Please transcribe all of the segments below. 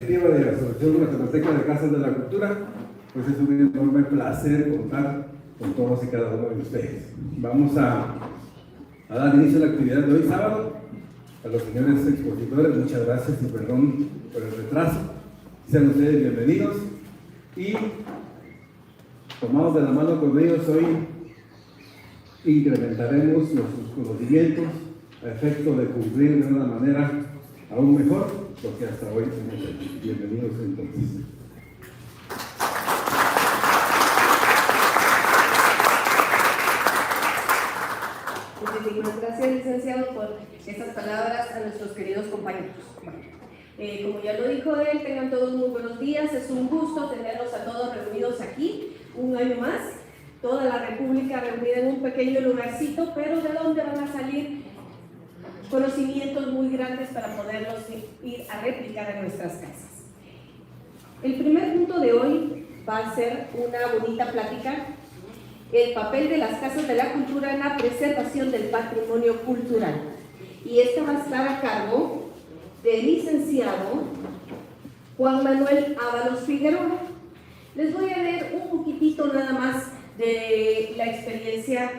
iniciativa de la Asociación Guatemalteca de Casas de la Cultura, pues es un enorme placer contar con todos y cada uno de ustedes. Vamos a dar inicio a la actividad de hoy sábado. A los señores expositores, muchas gracias y perdón por el retraso. Sean ustedes bienvenidos y tomados de la mano con ellos hoy incrementaremos nuestros conocimientos a efecto de cumplir de una manera aún mejor lo que hasta hoy hemos hecho. Bienvenidos entonces. Muchísimas gracias, licenciado, por estas palabras a nuestros queridos compañeros. Como ya lo dijo él, tengan todos muy buenos días. Es un gusto tenerlos a todos reunidos aquí, un año más. Toda la República reunida en un pequeño lugarcito, pero de donde van a salir conocimientos muy grandes para poderlos ir a replicar en nuestras casas. El primer punto de hoy va a ser una bonita plática: el papel de las casas de la cultura en la preservación del patrimonio cultural. Y esta va a estar a cargo del licenciado Juan Manuel Ábalos Figueroa. Les voy a leer un poquitito nada más de la experiencia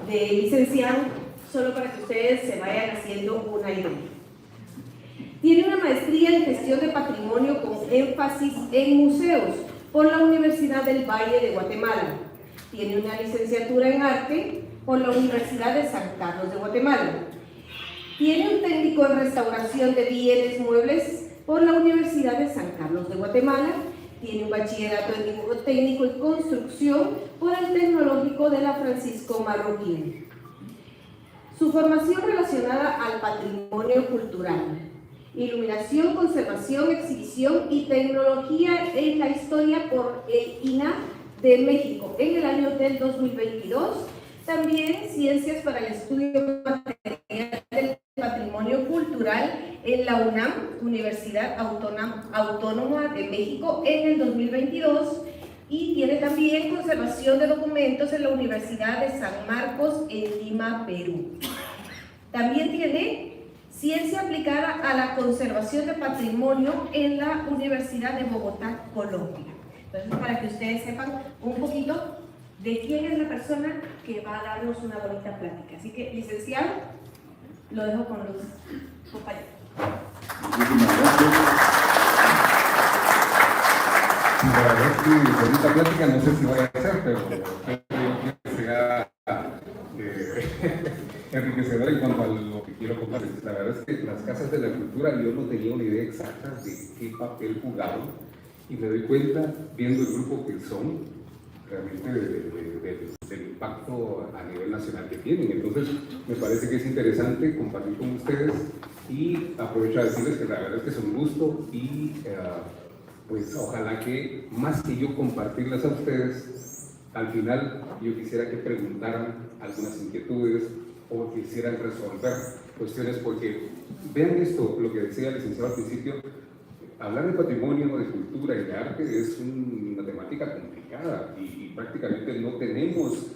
de licenciado, solo para que ustedes se vayan haciendo una idea. Tiene una maestría en gestión de patrimonio con énfasis en museos por la Universidad del Valle de Guatemala. Tiene una licenciatura en arte por la Universidad de San Carlos de Guatemala. Tiene un técnico en restauración de bienes muebles por la Universidad de San Carlos de Guatemala. Tiene un bachillerato en dibujo técnico y construcción por el Tecnológico de la Francisco Marroquín. Su formación relacionada al patrimonio cultural: iluminación, conservación, exhibición y tecnología en la historia por el INAH de México en el año del 2022. También ciencias para el estudio material del patrimonio cultural en la UNAM, Universidad Autónoma de México, en el 2022. Y tiene también conservación de documentos en la Universidad de San Marcos en Lima, Perú. También tiene ciencia aplicada a la conservación de patrimonio en la Universidad de Bogotá, Colombia. Entonces, para que ustedes sepan un poquito de quién es la persona que va a darnos una bonita plática. Así que, licenciado, lo dejo con los compañeros. Muchísimas gracias. La verdad es que bonita plática, no sé si voy a hacer, pero creo que sea enriquecedor en cuanto a lo que quiero contarles. La verdad es que las casas de la cultura, yo no tenía una idea exacta de qué papel jugaban, y me doy cuenta, viendo el grupo que son, realmente del impacto a nivel nacional que tienen. Entonces, me parece que es interesante compartir con ustedes, y aprovecho a decirles que la verdad es que es un gusto, y pues ojalá que más que yo compartirlas a ustedes, al final yo quisiera que preguntaran algunas inquietudes o quisieran resolver cuestiones, porque vean esto, lo que decía el licenciado al principio: hablar de patrimonio, de cultura y de arte es una temática complicada, y prácticamente no tenemos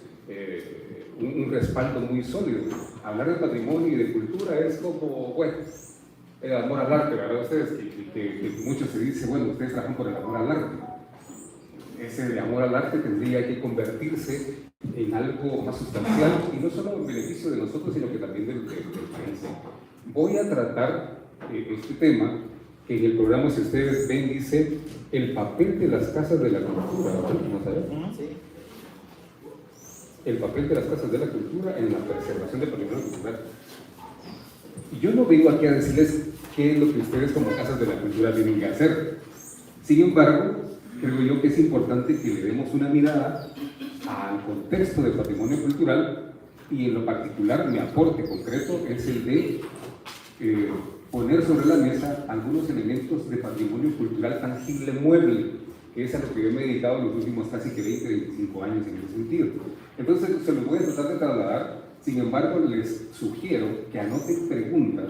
un respaldo muy sólido. Hablar de patrimonio y de cultura es como, bueno, el amor al arte, ¿verdad? Ustedes, que muchos se dicen, bueno, ustedes trabajan por el amor al arte. Ese de amor al arte tendría que convertirse en algo más sustancial, y no solo en beneficio de nosotros, sino que también del país. Voy a tratar este tema que en el programa, si ustedes ven, dice el papel de las casas de la cultura. ¿No saben? Sí. El papel de las casas de la cultura en la preservación del patrimonio cultural. Y yo no vengo aquí a decirles qué es lo que ustedes como casas de la cultura tienen que hacer. Sin embargo, creo yo que es importante que le demos una mirada al contexto del patrimonio cultural, y en lo particular mi aporte concreto es el de poner sobre la mesa algunos elementos de patrimonio cultural tangible mueble, que es a lo que yo me he dedicado los últimos casi que 20, 25 años en ese sentido. Entonces, se los voy a tratar de trasladar. Sin embargo, les sugiero que anoten preguntas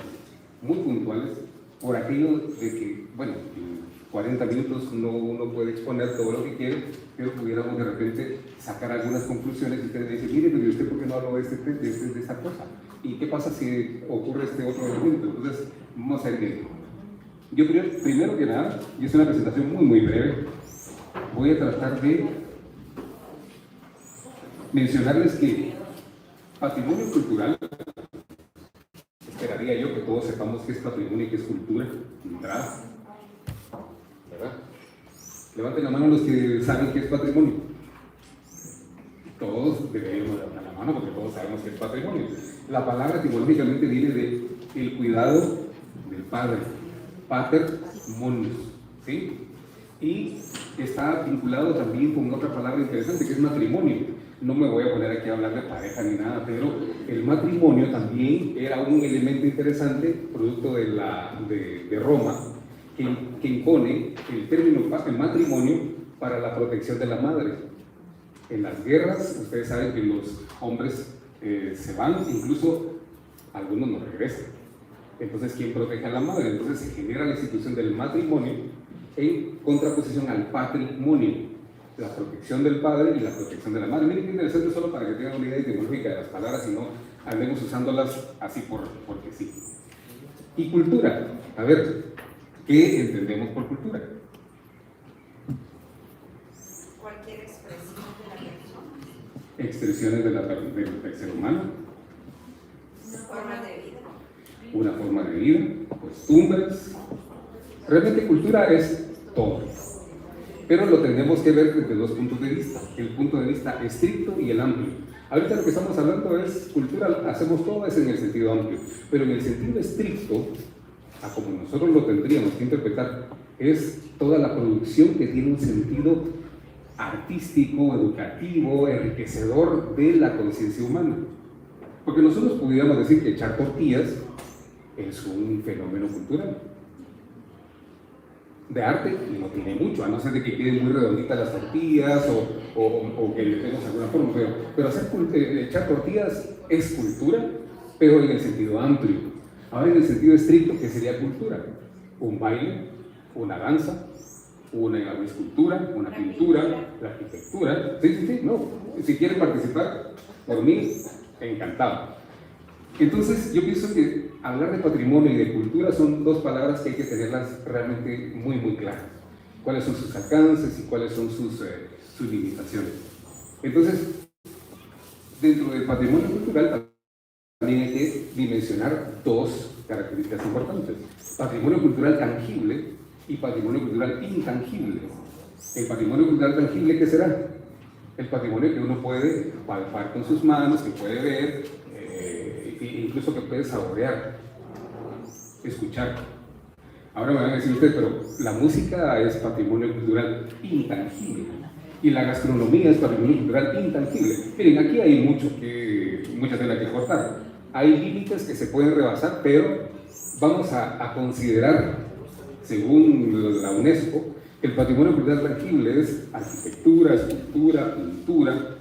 muy puntuales, por aquello de que, bueno, en 40 minutos uno puede exponer todo lo que quiere, pero pudiéramos de repente sacar algunas conclusiones, y ustedes dicen, mire, pero ¿usted por qué no habló de esta cosa? ¿Y qué pasa si ocurre este otro elemento? Entonces, vamos a ver bien. Yo primero que nada, y es una presentación muy breve, voy a tratar de mencionarles que patrimonio cultural, esperaría yo que todos sepamos qué es patrimonio y qué es cultura, ¿verdad? Levanten la mano los que saben qué es patrimonio. Todos deberíamos levantar la mano porque todos sabemos qué es patrimonio. La palabra etimológicamente viene de el cuidado del padre, pater monius, ¿sí? Y está vinculado también con otra palabra interesante que es matrimonio. No me voy a poner aquí a hablar de pareja ni nada, pero el matrimonio también era un elemento interesante, producto de Roma, que impone el término el matrimonio para la protección de la madre. En las guerras, ustedes saben que los hombres se van, incluso algunos no regresan. Entonces, ¿quién protege a la madre? Entonces se genera la institución del matrimonio en contraposición al patrimonio, la protección del padre y la protección de la madre. Miren qué interesante, solo para que tengan una idea etimológica de las palabras y no andemos usándolas así porque sí. Y cultura, a ver, ¿qué entendemos por cultura? Cualquier expresión de la persona. Expresiones del ser humano. Una forma de vida. Una forma de vida, costumbres. Realmente cultura es todo. Pero lo tenemos que ver desde dos puntos de vista, el punto de vista estricto y el amplio. Ahorita lo que estamos hablando es cultura, hacemos todo es en el sentido amplio, pero en el sentido estricto, a como nosotros lo tendríamos que interpretar, es toda la producción que tiene un sentido artístico, educativo, enriquecedor de la conciencia humana. Porque nosotros podríamos decir que echar tortillas es un fenómeno cultural. De arte, y no tiene mucho, a no ser de que queden muy redonditas las tortillas o que le demos alguna forma, pero echar tortillas es cultura, pero en el sentido amplio. Ahora en el sentido estricto, ¿qué sería cultura? Un baile, una danza, una escultura, una pintura, la arquitectura. Sí, no, si quieren participar, por mí, encantado. Entonces, yo pienso que hablar de patrimonio y de cultura son dos palabras que hay que tenerlas realmente muy claras. Cuáles son sus alcances y cuáles son sus limitaciones. Entonces, dentro del patrimonio cultural también hay que dimensionar dos características importantes. Patrimonio cultural tangible y patrimonio cultural intangible. El patrimonio cultural tangible, ¿qué será? El patrimonio que uno puede palpar con sus manos, que puede ver, incluso que puede saborear, escuchar. Ahora me van a decir ustedes, pero la música es patrimonio cultural intangible y la gastronomía es patrimonio cultural intangible. Miren, aquí hay mucha tela que cortar. Hay límites que se pueden rebasar, pero vamos a considerar, según la UNESCO, que el patrimonio cultural tangible es arquitectura, escultura, pintura,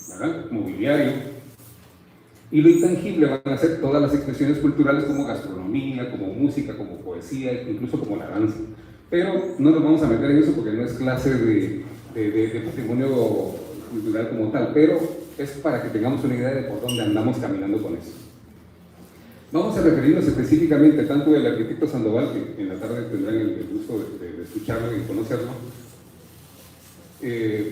¿verdad? Mobiliario. Y lo intangible van a ser todas las expresiones culturales como gastronomía, como música, como poesía, incluso como la danza. Pero no nos vamos a meter en eso porque no es clase de patrimonio cultural como tal, pero es para que tengamos una idea de por dónde andamos caminando con eso. Vamos a referirnos específicamente tanto del arquitecto Sandoval, que en la tarde tendrán el gusto de escucharlo y conocerlo.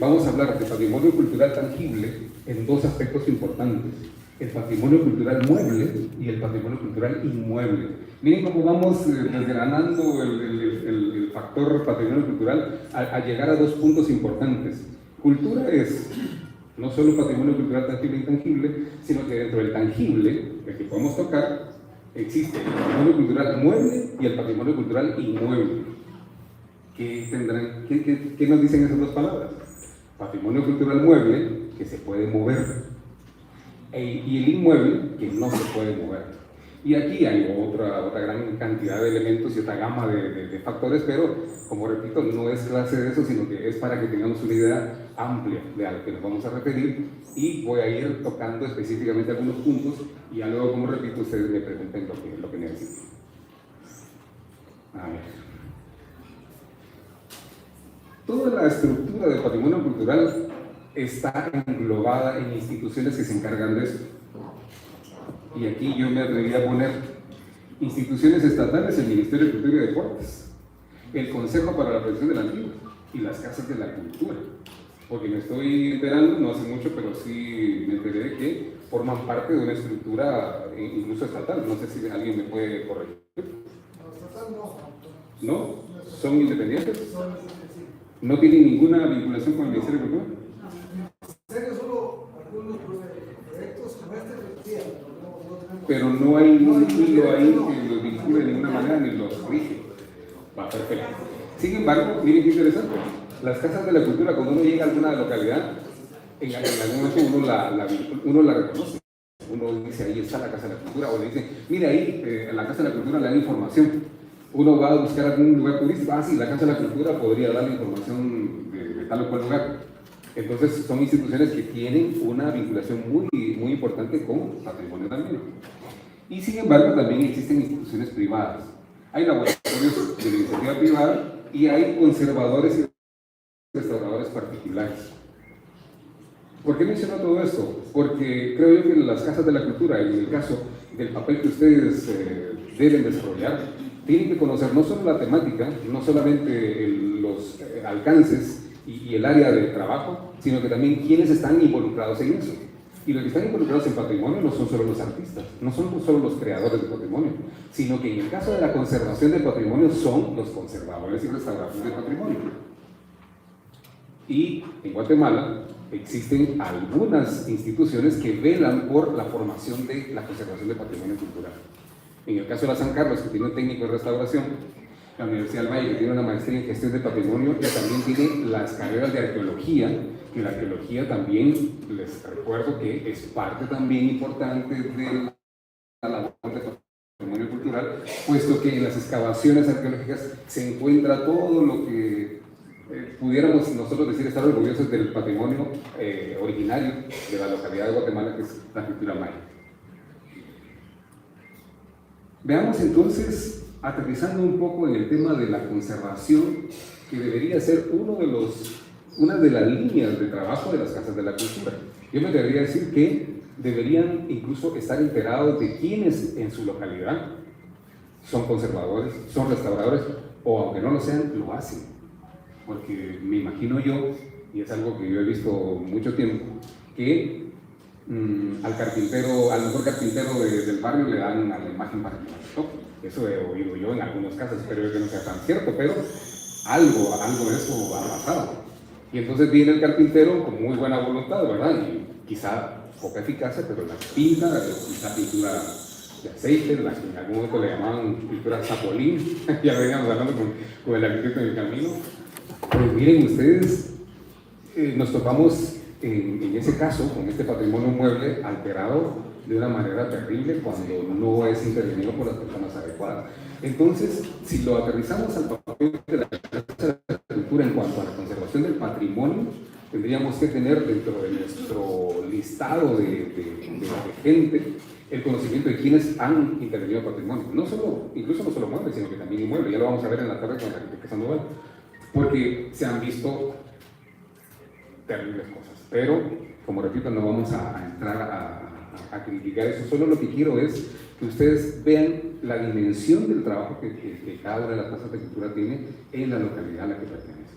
Vamos a hablar de patrimonio cultural tangible en dos aspectos importantes: el patrimonio cultural mueble y el patrimonio cultural inmueble. Miren cómo vamos desgranando el factor patrimonio cultural a llegar a dos puntos importantes. Cultura es no solo patrimonio cultural tangible e intangible, sino que dentro del tangible, el que podemos tocar, existe el patrimonio cultural mueble y el patrimonio cultural inmueble. ¿Qué nos dicen esas dos palabras? Patrimonio cultural mueble, que se puede mover, y el inmueble, que no se puede mover. Y aquí hay otra gran cantidad de elementos y otra gama de factores, pero, como repito, no es clase de eso, sino que es para que tengamos una idea amplia de a lo que nos vamos a referir, y voy a ir tocando específicamente algunos puntos, y ya luego, como repito, ustedes me pregunten lo que necesiten. A ver. Toda la estructura del patrimonio cultural está englobada en instituciones que se encargan de eso. Y aquí yo me atreví a poner instituciones estatales, el Ministerio de Cultura y Deportes, el Consejo para la Protección de la Antigua y las Casas de la Cultura. Porque me estoy enterando, no hace mucho, pero sí me enteré de que forman parte de una estructura incluso estatal. No sé si alguien me puede corregir. ¿No? ¿Son independientes? ¿No tienen ninguna vinculación con el Ministerio de Cultura? Solo algunos proyectos como este, pero no hay un hilo ahí que los vincule de ninguna manera ni los rige. Va, perfecto. Sin embargo, miren qué interesante. Las casas de la cultura, cuando uno llega a alguna localidad, en algún momento uno la reconoce. Uno dice, ahí está la Casa de la Cultura, o le dice, mire ahí, en la Casa de la Cultura le dan información. Uno va a buscar algún lugar turístico, sí, la Casa de la Cultura podría dar información de tal o cual lugar. Entonces, son instituciones que tienen una vinculación muy, muy importante con patrimonio también. Y sin embargo, también existen instituciones privadas. Hay laboratorios de la iniciativa privada y hay conservadores y restauradores particulares. ¿Por qué menciono todo esto? Porque creo yo que las casas de la cultura, y en el caso del papel que ustedes deben desarrollar, tienen que conocer no solo la temática, no solamente los alcances y el área de trabajo, sino que también quienes están involucrados en eso. Y los que están involucrados en patrimonio no son solo los artistas, no son solo los creadores de patrimonio, sino que en el caso de la conservación del patrimonio son los conservadores y restauradores del patrimonio. Y en Guatemala existen algunas instituciones que velan por la formación de la conservación del patrimonio cultural. En el caso de la San Carlos, que tiene un técnico de restauración, la Universidad del Valle, que tiene una maestría en gestión de patrimonio, que también tiene las carreras de arqueología, que la arqueología también, les recuerdo que es parte también importante de la labor de patrimonio cultural, puesto que en las excavaciones arqueológicas se encuentra todo lo que pudiéramos nosotros decir estar orgullosos del patrimonio originario de la localidad de Guatemala, que es la cultura maya. Veamos entonces, aterrizando un poco en el tema de la conservación, que debería ser una de las líneas de trabajo de las casas de la cultura. Yo me debería decir que deberían incluso estar enterados de quiénes en su localidad son conservadores, son restauradores, o aunque no lo sean, lo hacen. Porque me imagino yo, y es algo que yo he visto mucho tiempo, que al carpintero, al mejor carpintero del barrio le dan a la imagen para que lo toque. Eso he oído yo en algunos casos, espero que no sea tan cierto, pero algo de eso ha pasado. Y entonces viene el carpintero con muy buena voluntad, ¿verdad? Y quizá poca eficacia, pero la pinta, quizá pintura de aceite, la que en algún momento le llamaban pintura zapolín, ya veníamos hablando con el arquitecto en el camino. Pues miren ustedes, nos topamos en ese caso con este patrimonio mueble alterado de una manera terrible cuando no es intervenido por las personas adecuadas. Entonces, si lo aterrizamos al papel de la cultura en cuanto a la conservación del patrimonio, tendríamos que tener dentro de nuestro listado de gente el conocimiento de quienes han intervenido en el patrimonio. Incluso no solo muebles, sino que también inmuebles. Ya lo vamos a ver en la tarde con el arquitecto Sandoval. Porque se han visto terribles cosas. Pero, como repito, no vamos a entrar a criticar eso. Solo lo que quiero es que ustedes vean la dimensión del trabajo que cada una de las casas de cultura tiene en la localidad a la que pertenece.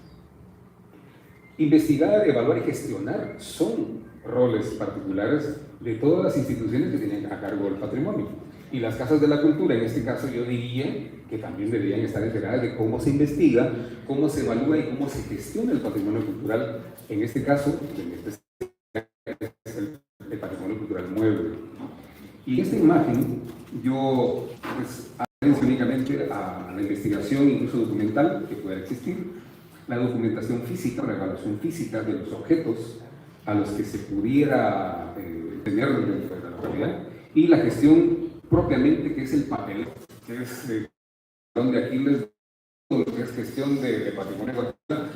Investigar, evaluar y gestionar son roles particulares de todas las instituciones que tienen a cargo el patrimonio. Y las casas de la cultura, en este caso, yo diría que también deberían estar enteradas de cómo se investiga, cómo se evalúa y cómo se gestiona el patrimonio cultural. En este caso, el patrimonio cultural mueble. Y en esta imagen, yo atención únicamente a la investigación, incluso documental, que pueda existir, la documentación física, la evaluación física de los objetos a los que se pudiera tener dentro de la localidad, y la gestión propiamente, que es el papel, que es donde aquí les todo lo que es gestión de patrimonio cultural,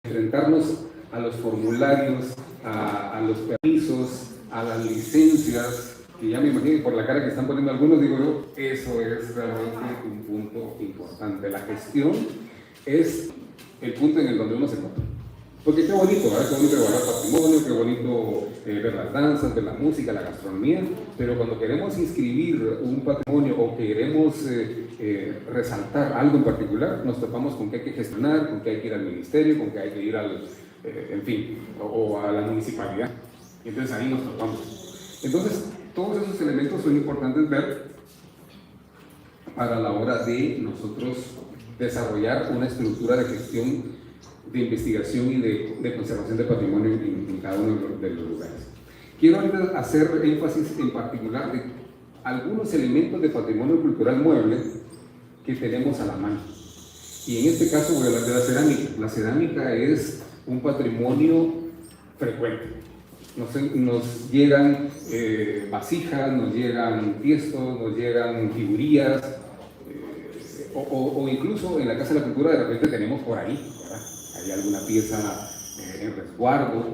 enfrentarnos a los formularios, a los permisos, a las licencias, que ya me imagino que por la cara que están poniendo algunos, digo yo, eso es realmente un punto importante. La gestión es el punto en el donde uno se encuentra. Porque qué bonito, ¿verdad? Qué bonito evaluar patrimonio, qué bonito ver las danzas, ver la música, la gastronomía, pero cuando queremos inscribir un patrimonio o queremos resaltar algo en particular, nos topamos con que hay que gestionar, con que hay que ir al ministerio, con que hay que ir al, en fin, o a la municipalidad. Y entonces ahí nos topamos. Entonces, todos esos elementos son importantes ver para la hora de nosotros desarrollar una estructura de gestión, de investigación y de conservación de patrimonio en cada uno de los lugares. Quiero ahorita hacer énfasis en particular de algunos elementos de patrimonio cultural mueble que tenemos a la mano. Y en este caso voy a hablar de la cerámica. La cerámica es un patrimonio frecuente. Nos llegan vasijas, nos llegan tiestos, nos llegan figurillas, o incluso en la Casa de la Cultura de repente tenemos por ahí, ¿verdad? Hay alguna pieza en resguardo,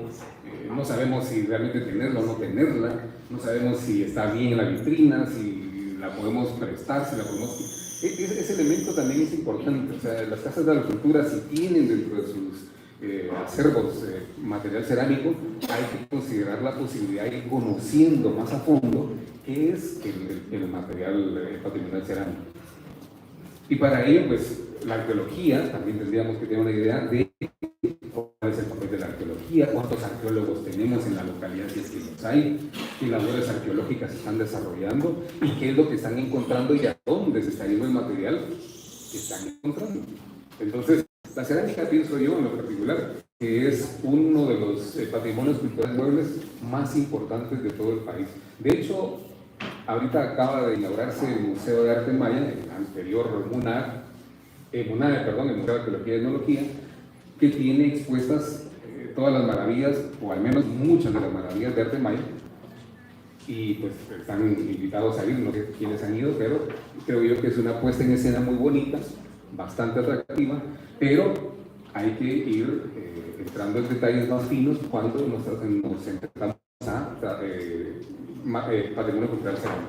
no sabemos si realmente tenerla o no tenerla, no sabemos si está bien en la vitrina, si la podemos prestar, si la podemos... Ese elemento también es importante. O sea, las casas de la cultura, si tienen dentro de sus acervos material cerámico, hay que considerar la posibilidad de ir conociendo más a fondo qué es el material patrimonial cerámico. Y para ello, pues, la arqueología, también tendríamos que tener una idea de cuál es el papel de la arqueología, cuántos arqueólogos tenemos en la localidad, si es que los hay, qué labores arqueológicas se están desarrollando y qué es lo que están encontrando y a dónde se está yendo el material que están encontrando. Entonces, la cerámica, pienso yo, en lo particular, que es uno de los patrimonios culturales muebles más importantes de todo el país. De hecho, ahorita acaba de inaugurarse el Museo de Arte Maya, el anterior MUNAR, el Museo de Arqueología y Etnología, que tiene expuestas todas las maravillas, o al menos muchas de las maravillas de arte maya, y pues están invitados a ir, no sé quiénes han ido, pero creo yo que es una puesta en escena muy bonita, bastante atractiva, pero hay que ir entrando en detalles más finos cuando nos enfrentamos a patrimonio cultural cerámico.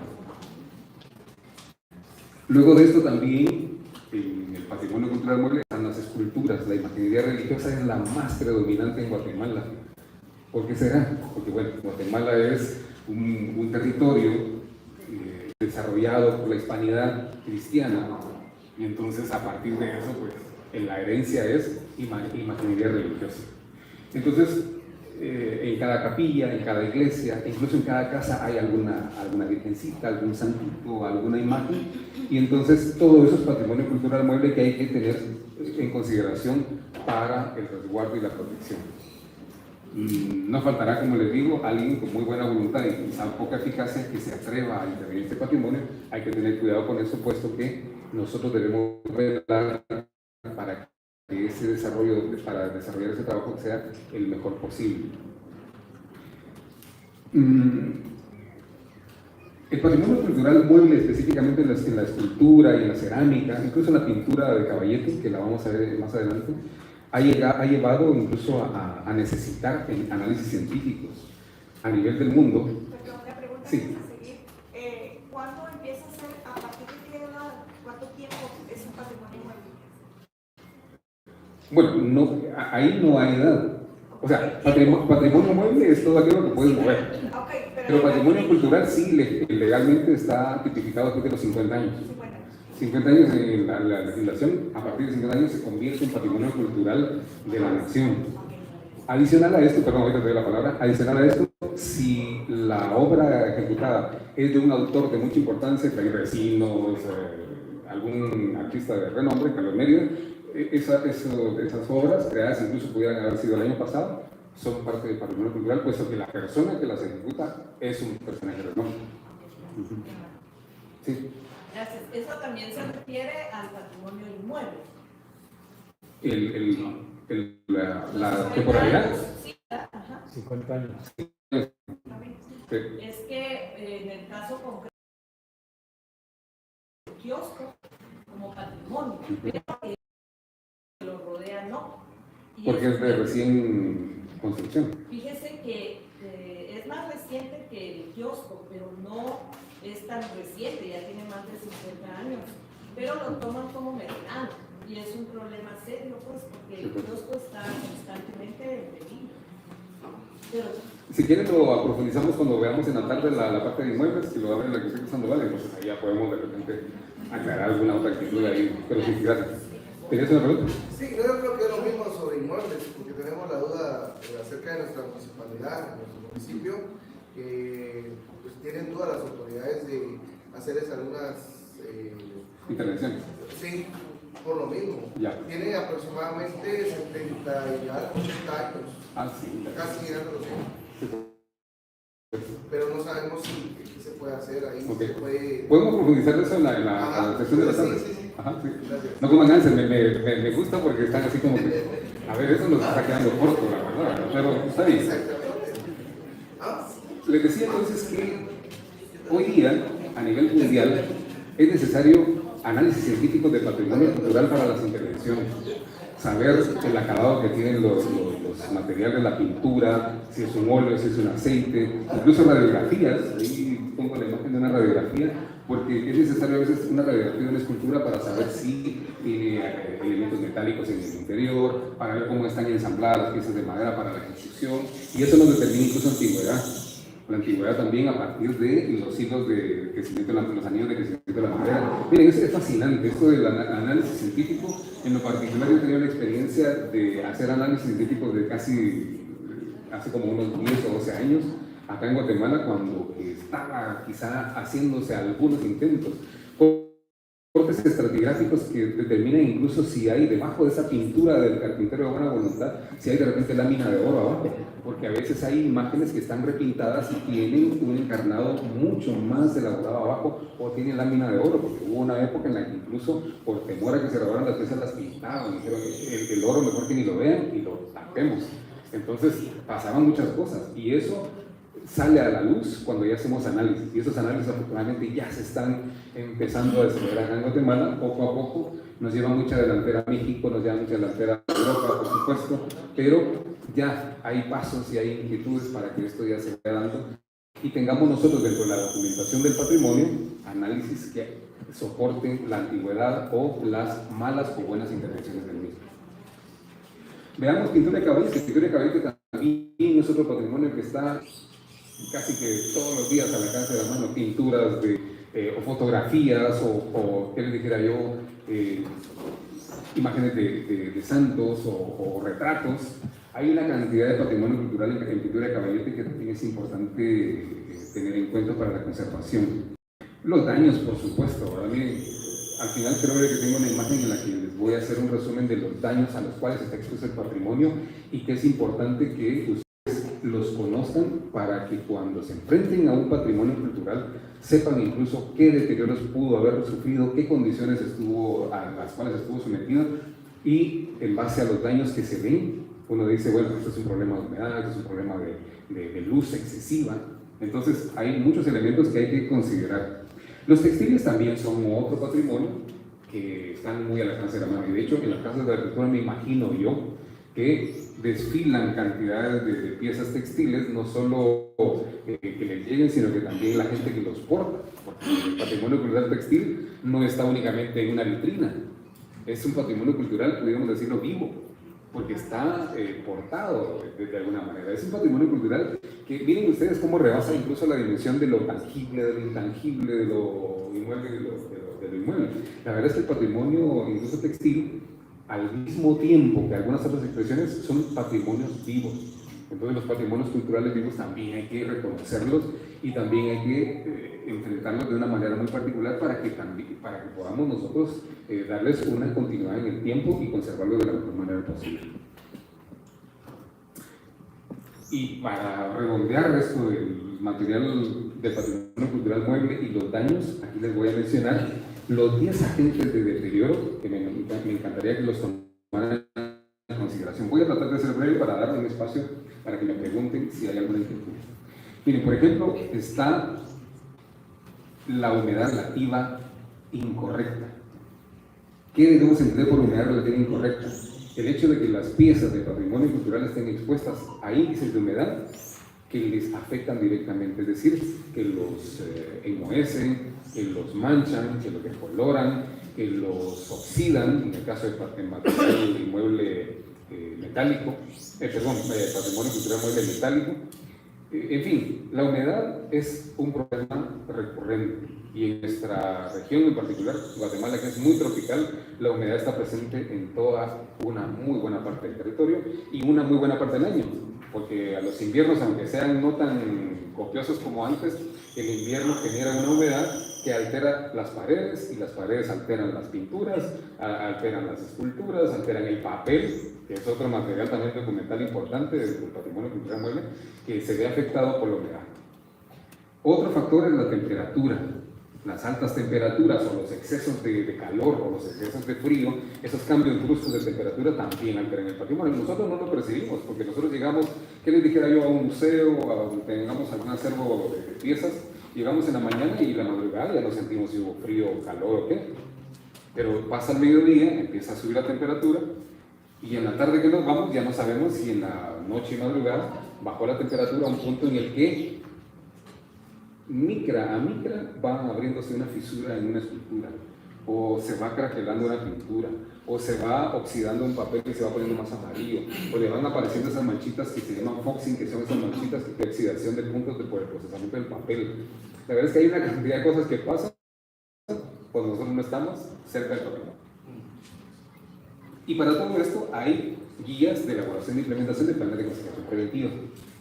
Luego de esto también, en el patrimonio cultural mueble están las esculturas. La imaginería religiosa es la más predominante en Guatemala. ¿Por qué será? Porque bueno, Guatemala es un territorio desarrollado por la hispanidad cristiana, y entonces a partir de eso, pues, la herencia es imaginería religiosa. Entonces, en cada capilla, en cada iglesia, incluso en cada casa hay alguna virgencita, algún santito, alguna imagen, y entonces todo eso es patrimonio cultural mueble que hay que tener en consideración para el resguardo y la protección. No faltará, como les digo, alguien con muy buena voluntad y quizá poca eficacia que se atreva a intervenir en este patrimonio. Hay que tener cuidado con eso, puesto que nosotros debemos velar para que ese desarrollo, para desarrollar ese trabajo, sea el mejor posible. El patrimonio cultural mueble, específicamente en la escultura y en la cerámica, incluso en la pintura de caballete, que la vamos a ver más adelante, ha llevado incluso a necesitar análisis científicos a nivel del mundo. Perdón, la pregunta Sí. es a seguir. ¿Cuándo empieza a ser, a partir de qué edad, cuánto tiempo es un patrimonio mueble? Bueno, ahí no hay edad. O sea, patrimonio mueble es todo aquello que puedes mover. Okay, Pero patrimonio cultural sí legalmente está tipificado después de los 50 años. 50 años en la legislación, a partir de 50 años se convierte en patrimonio cultural de la nación. Adicional a esto, perdón, ahorita te doy la palabra, adicional a esto, si la obra ejecutada es de un autor de mucha importancia, Fray Recinos, algún artista de renombre, Carlos Mérida, esas obras, creadas incluso pudieran haber sido el año pasado, son parte del patrimonio cultural, puesto que la persona que las ejecuta es un personaje de renombre. Sí. Gracias. Eso también se refiere al patrimonio inmueble. La temporalidad. Sí, ajá. 50 años. Sí. Es que en el caso concreto del kiosco como patrimonio, pero que lo rodea no. Y Porque es de recién construcción. Fíjese que es más reciente que el kiosco, pero no es tan reciente, ya tiene más de 50 años, pero lo toman como mercado y es un problema serio, pues, porque el kiosco está constantemente en peligro. Pero, Si quieren lo profundizamos cuando veamos en la tarde la parte de inmuebles, que lo abren la que Sandoval, entonces ahí ya podemos de repente aclarar alguna otra actitud ahí. Pero sí, gracias. ¿Tenías una pregunta? Sí, yo creo que es lo mismo sobre inmuebles, porque tenemos la duda acerca de nuestra municipalidad, de nuestro municipio, que pues tienen todas las autoridades de hacerles algunas Intervenciones. sí, por lo mismo. Ya. Tiene aproximadamente 70 y algo, 80 años, Ah, sí. casi llegando a los 100. Pero no sabemos si qué se puede hacer ahí. Ok. Se puede... ¿Podemos profundizar eso en la Ajá, sesión de la tarde? sí, sí, sí. Ajá, sí. Gracias. No coman ansias, me gusta porque están así como que, a ver, eso nos está quedando corto, la verdad, pero está bien. Exactamente. ¿Ah? Les decía entonces que hoy día, a nivel mundial, es necesario análisis científico de patrimonio cultural para las intervenciones. Saber el acabado que tienen los materiales de la pintura, si es un óleo, si es un aceite, incluso radiografías. Ahí pongo la imagen de una radiografía, porque es necesario a veces una radiografía de una escultura para saber si tiene elementos metálicos en el interior, para ver cómo están ensambladas las piezas de madera para la ejecución, y eso nos determina incluso antigüedad. La antigüedad también a partir de los siglos de crecimiento, los anillos de crecimiento de la madera. Miren, es fascinante esto del análisis científico. En lo particular yo he tenido la experiencia de hacer análisis científicos de casi hace como unos 10 o 12 años acá en Guatemala, cuando estaba quizá haciéndose algunos intentos. Cortes estratigráficos que determinan incluso si hay debajo de esa pintura del carpintero de buena voluntad, si hay de repente lámina de oro abajo, porque a veces hay imágenes que están repintadas y tienen un encarnado mucho más elaborado abajo, o tienen lámina de oro, porque hubo una época en la que incluso por temor a que se robaran las piezas las pintaban, dijeron el oro mejor que ni lo vean y lo tapemos. Entonces pasaban muchas cosas y eso sale a la luz cuando ya hacemos análisis, y esos análisis afortunadamente ya se están empezando a desarrollar acá en Guatemala, poco a poco. Nos lleva mucha delantera a México, nos lleva mucha delantera a Europa, por supuesto, pero ya hay pasos y hay inquietudes para que esto ya se vaya dando y tengamos nosotros dentro de la documentación del patrimonio análisis que soporten la antigüedad o las malas o buenas intervenciones del mismo. Veamos pintura de caballete. Pintura de caballete también es otro patrimonio que está casi que todos los días al alcance de la mano, pinturas o fotografías o qué les dijera yo, imágenes de santos o retratos. Hay una cantidad de patrimonio cultural en pintura de caballete que también es importante tener en cuenta para la conservación. Los daños, por supuesto. A mí, al final creo que tengo una imagen en la que les voy a hacer un resumen de los daños a los cuales está expuesto el patrimonio y que es importante que los conozcan para que cuando se enfrenten a un patrimonio cultural sepan incluso qué deterioros pudo haber sufrido, qué condiciones a las cuales estuvo sometido, y en base a los daños que se ven, uno dice, bueno, esto es un problema de humedad, esto es un problema de luz excesiva. Entonces hay muchos elementos que hay que considerar. Los textiles también son otro patrimonio que están muy al alcance de la mano, y de hecho en las casas de agricultura me imagino yo que desfilan cantidades de piezas textiles, no solo que les lleguen, sino que también la gente que los porta, porque el patrimonio cultural textil no está únicamente en una vitrina, es un patrimonio cultural, podríamos decirlo, vivo, porque está portado de alguna manera. Es un patrimonio cultural que, miren ustedes cómo rebasa incluso la dimensión de lo tangible, de lo intangible, de lo inmueble, de lo inmueble. La verdad es que el patrimonio, incluso textil, al mismo tiempo que algunas otras expresiones, son patrimonios vivos. Entonces los patrimonios culturales vivos también hay que reconocerlos y también hay que enfrentarlos de una manera muy particular para que podamos nosotros darles una continuidad en el tiempo y conservarlos de la mejor manera posible. Y para redondear esto del material de patrimonio cultural mueble y los daños, aquí les voy a mencionar los 10 agentes de deterioro que me encantaría que los tomaran en consideración. Voy a tratar de ser breve para darle un espacio para que me pregunten si hay alguna inquietud. Miren, por ejemplo, está la humedad relativa incorrecta. ¿Qué debemos entender por humedad relativa incorrecta? El hecho de que las piezas de patrimonio cultural estén expuestas a índices de humedad que les afectan directamente, es decir, que los enmohecen, que los manchan, que los decoloran, que los oxidan, en el caso de material inmueble metálico, patrimonio cultural mueble metálico. En fin, la humedad es un problema recurrente y en nuestra región en particular, Guatemala, que es muy tropical, la humedad está presente en toda una muy buena parte del territorio y una muy buena parte del año, porque a los inviernos, aunque sean no tan copiosos como antes, el invierno genera una humedad que altera las paredes y las paredes alteran las pinturas, alteran las esculturas, alteran el papel, que es otro material también documental importante del patrimonio cultural mueble, que se ve afectado por la humedad. Otro factor es la temperatura. Las altas temperaturas o los excesos de calor o los excesos de frío, esos cambios bruscos de temperatura también alteran el patrimonio. Nosotros no lo percibimos porque nosotros llegamos, ¿qué les dijera yo? A un museo, a donde tengamos algún acervo de piezas, llegamos en la mañana y la madrugada ya no sentimos si hubo frío o calor o qué. Pero pasa el mediodía, empieza a subir la temperatura y en la tarde que nos vamos ya no sabemos si en la noche y madrugada bajó la temperatura a un punto en el que micra a micra va abriéndose una fisura en una escultura, o se va craquelando una pintura, o se va oxidando un papel que se va poniendo más amarillo, o le van apareciendo esas manchitas que se llaman foxing, que son esas manchitas de oxidación de puntos por el procesamiento del papel. La verdad es que hay una cantidad de cosas que pasan cuando nosotros no estamos cerca del papel. Y para todo esto hay guías de elaboración e implementación de planes de conservación preventiva.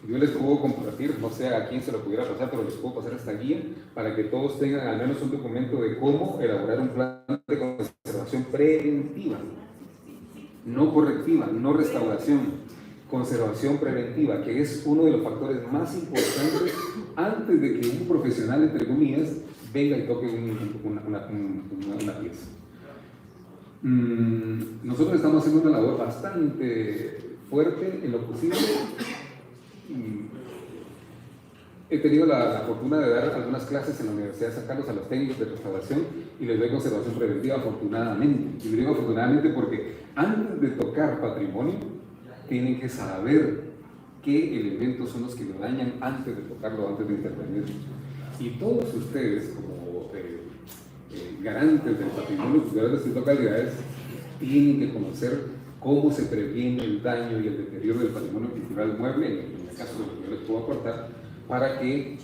Yo les puedo compartir, no sé a quién se lo pudiera pasar, pero les puedo pasar esta guía para que todos tengan al menos un documento de cómo elaborar un plan de conservación preventiva, no correctiva, no restauración, conservación preventiva, que es uno de los factores más importantes antes de que un profesional, entre comillas, venga y toque una pieza. Nosotros estamos haciendo una labor bastante fuerte en lo posible. He tenido la fortuna de dar algunas clases en la Universidad de San Carlos a los técnicos de restauración y les doy conservación preventiva afortunadamente. Y digo afortunadamente porque antes de tocar patrimonio tienen que saber qué elementos son los que lo dañan antes de tocarlo, antes de intervenir. Y todos ustedes como garantes del patrimonio cultural de sus localidades tienen que conocer cómo se previene el daño y el deterioro del patrimonio cultural mueble, en el caso de lo que yo les puedo aportar, para que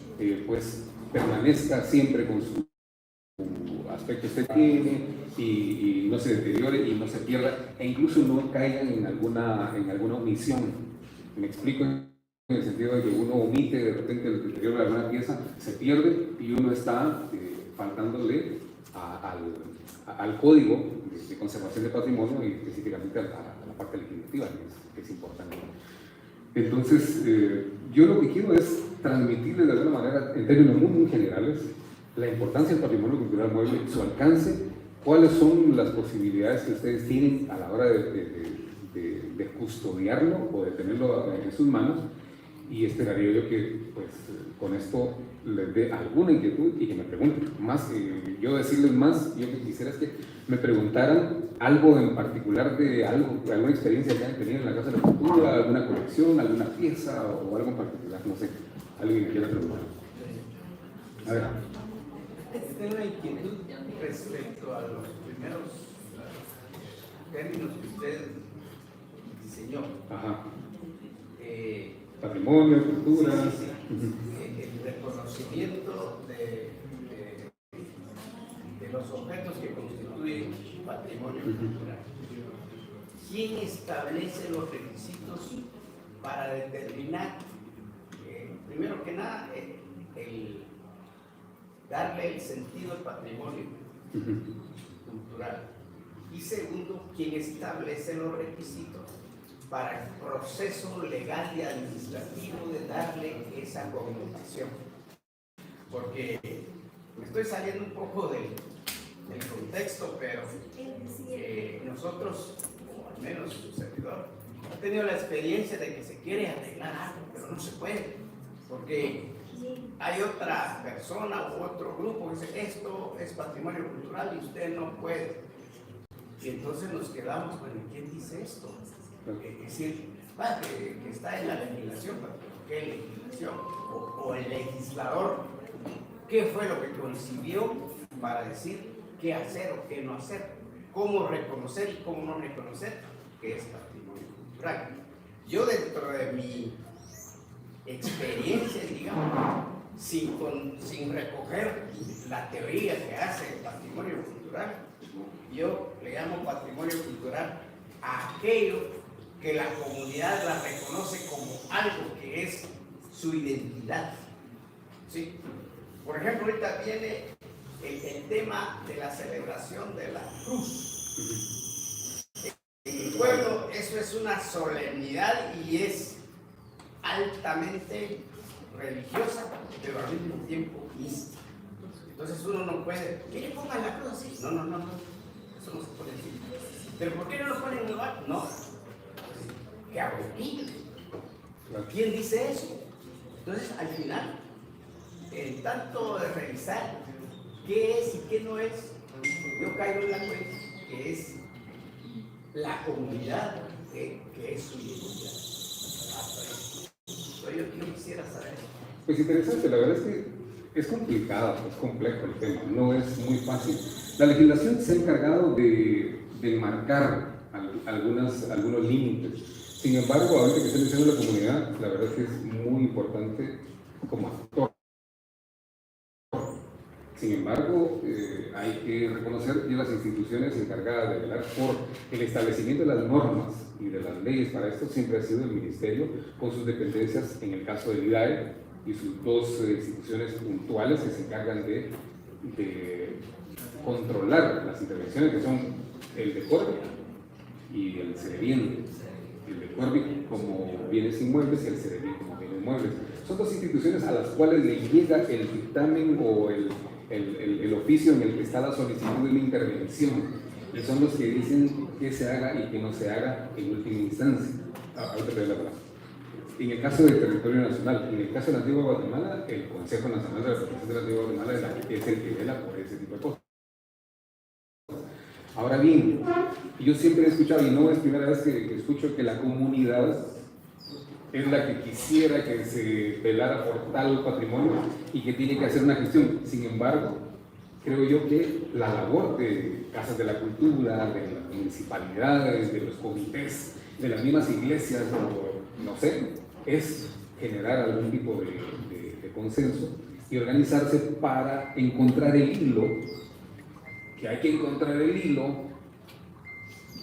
pues permanezca siempre con su aspecto que tiene y no se deteriore y no se pierda, e incluso no caigan en alguna omisión. Me explico en el sentido de que uno omite de repente el deterioro de alguna pieza, se pierde y uno está faltándole al código de conservación de patrimonio y específicamente a la parte legislativa, que es importante. Entonces, yo lo que quiero es transmitirles de alguna manera, en términos muy generales, la importancia del patrimonio cultural mueble, su alcance, cuáles son las posibilidades que ustedes tienen a la hora de custodiarlo o de tenerlo en sus manos, y esperaría yo que pues, con esto les dé alguna inquietud y que me pregunten más. Yo decirles más, yo que quisiera es que me preguntaran algo en particular de alguna experiencia que hayan tenido en la Casa de la Cultura, alguna colección, alguna pieza o algo en particular, no sé, alguien me quiera preguntar. A ver. Tengo una inquietud respecto a los primeros términos que usted diseñó. Ajá. Patrimonio, cultura. Sí. El reconocimiento de los objetos que constituyen patrimonio cultural. ¿Quién establece los requisitos para determinar, primero que nada, el darle el sentido al patrimonio cultural? Y segundo, ¿quién establece los requisitos para el proceso legal y administrativo de darle esa connotación? Porque me estoy saliendo un poco del contexto, pero nosotros, o al menos su servidor, ha tenido la experiencia de que se quiere arreglar algo, pero no se puede, porque hay otra persona u otro grupo que dice esto es patrimonio cultural y usted no puede. Y entonces nos quedamos, bueno, ¿quién dice esto? Es decir, que está en la legislación, pero ¿qué legislación? O el legislador, ¿qué fue lo que concibió para decir qué hacer o qué no hacer, cómo reconocer y cómo no reconocer que es patrimonio cultural. Yo dentro de mi experiencia, digamos, sin recoger la teoría que hace el patrimonio cultural, yo le llamo patrimonio cultural a aquello que la comunidad la reconoce como algo que es su identidad. ¿Sí? Por ejemplo, ahorita viene el tema de la celebración de la cruz. En mi pueblo eso es una solemnidad y es altamente religiosa, pero al mismo tiempo mística. Entonces uno no puede, ¿qué le pongan la cruz así? No, eso no se puede decir. ¿Pero por qué no lo ponen en el lugar? No. ¿Qué hago aquí? ¿Quién dice eso? Entonces al final, en tanto de revisar qué es y qué no es, yo caigo en la cuenta que es la comunidad que es su identidad. Yo quisiera saber eso. Pues interesante, la verdad es que es complicado, es complejo el tema, no es muy fácil. La legislación se ha encargado de marcar algunos límites. Sin embargo, ahorita que estoy diciendo la comunidad, la verdad es que es muy importante como actor. Sin embargo, hay que reconocer que las instituciones encargadas de velar por el establecimiento de las normas y de las leyes para esto siempre ha sido el Ministerio, con sus dependencias, en el caso del IDAE, y sus dos instituciones puntuales que se encargan de controlar las intervenciones, que son el de CORBI y el CEREBIEN. El de CORBI como bienes inmuebles y el CEREBIEN como bienes muebles. Son dos instituciones a las cuales le llega el dictamen o el oficio en el que está la solicitud de una intervención, y son los que dicen qué se haga y qué no se haga en última instancia. Ahorita te doy la palabra. En el caso del territorio nacional, en el caso de la Antigua Guatemala, el Consejo Nacional de la Protección de la Antigua Guatemala es el que vela por ese tipo de cosas. Ahora bien, yo siempre he escuchado, y no es primera vez que escucho, que la comunidad es la que quisiera que se velara por tal patrimonio y que tiene que hacer una gestión. Sin embargo, creo yo que la labor de casas de la cultura, de las municipalidades, de los comités, de las mismas iglesias, o no sé, es generar algún tipo de consenso y organizarse para encontrar el hilo, que hay que encontrar el hilo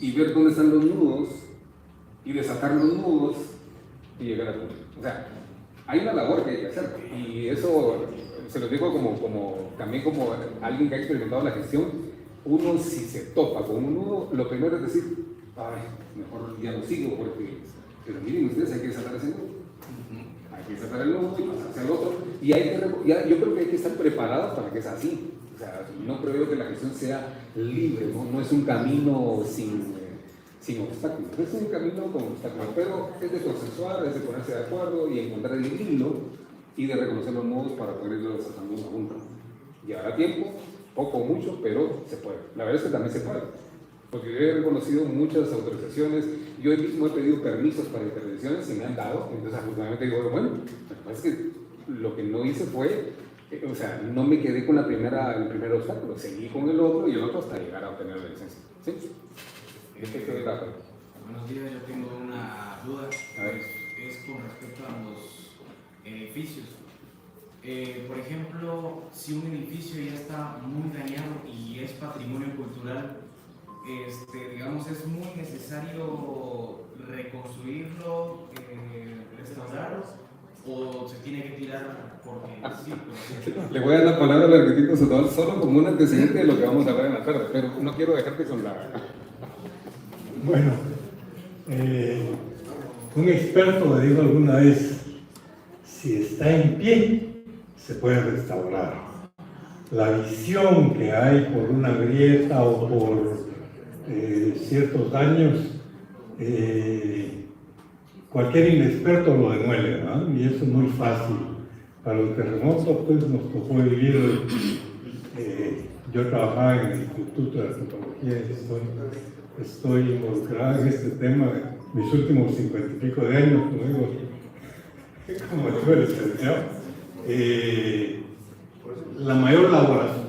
y ver dónde están los nudos y desatar los nudos y llegar a punto. O sea, hay una labor que hay que hacer, y eso se lo digo también como alguien que ha experimentado la gestión. Uno, si se topa con un nudo, lo primero es decir, ay, mejor ya no sigo, pero miren ustedes, hay que desatar ese nudo, hay que desatar el nudo y pasarse al otro, y yo creo que hay que estar preparados para que sea así. O sea, no creo yo que la gestión sea libre, no es un camino sin obstáculos, es un camino con obstáculos, pero es de consensuar, es de ponerse de acuerdo y encontrar el hilo y de reconocer los modos para poder irlos sacando uno a uno. Llevará tiempo, poco o mucho, pero se puede. La verdad es que también se puede, porque yo he reconocido muchas autorizaciones, yo mismo he pedido permisos para intervenciones, se me han dado, entonces afortunadamente digo, bueno, lo que pasa es que lo que no hice fue, o sea, no me quedé con el primer obstáculo, seguí con el otro y el otro hasta llegar a obtener la licencia. ¿Sí? Buenos días, yo tengo una duda. A ver. Es con respecto a los edificios. Por ejemplo, si un edificio ya está muy dañado y es patrimonio cultural, digamos, es muy necesario reconstruirlo, restaurarlo, o se tiene que tirar porque sí. Le voy a dar la palabra al arquitecto Sotoval solo como un antecedente de lo que vamos a hablar en la tarde, pero no quiero dejarte con la... Bueno, un experto me dijo alguna vez, si está en pie, se puede restaurar. La visión que hay por una grieta o por ciertos daños, cualquier inexperto lo demuele, ¿verdad? Y eso es muy fácil. Para los terremotos, pues nos tocó vivir, yo trabajaba en el Instituto de Antropología y estoy involucrado en este tema de mis últimos 50 y pico de años, como digo, como digo el licenciado. La mayor elaboración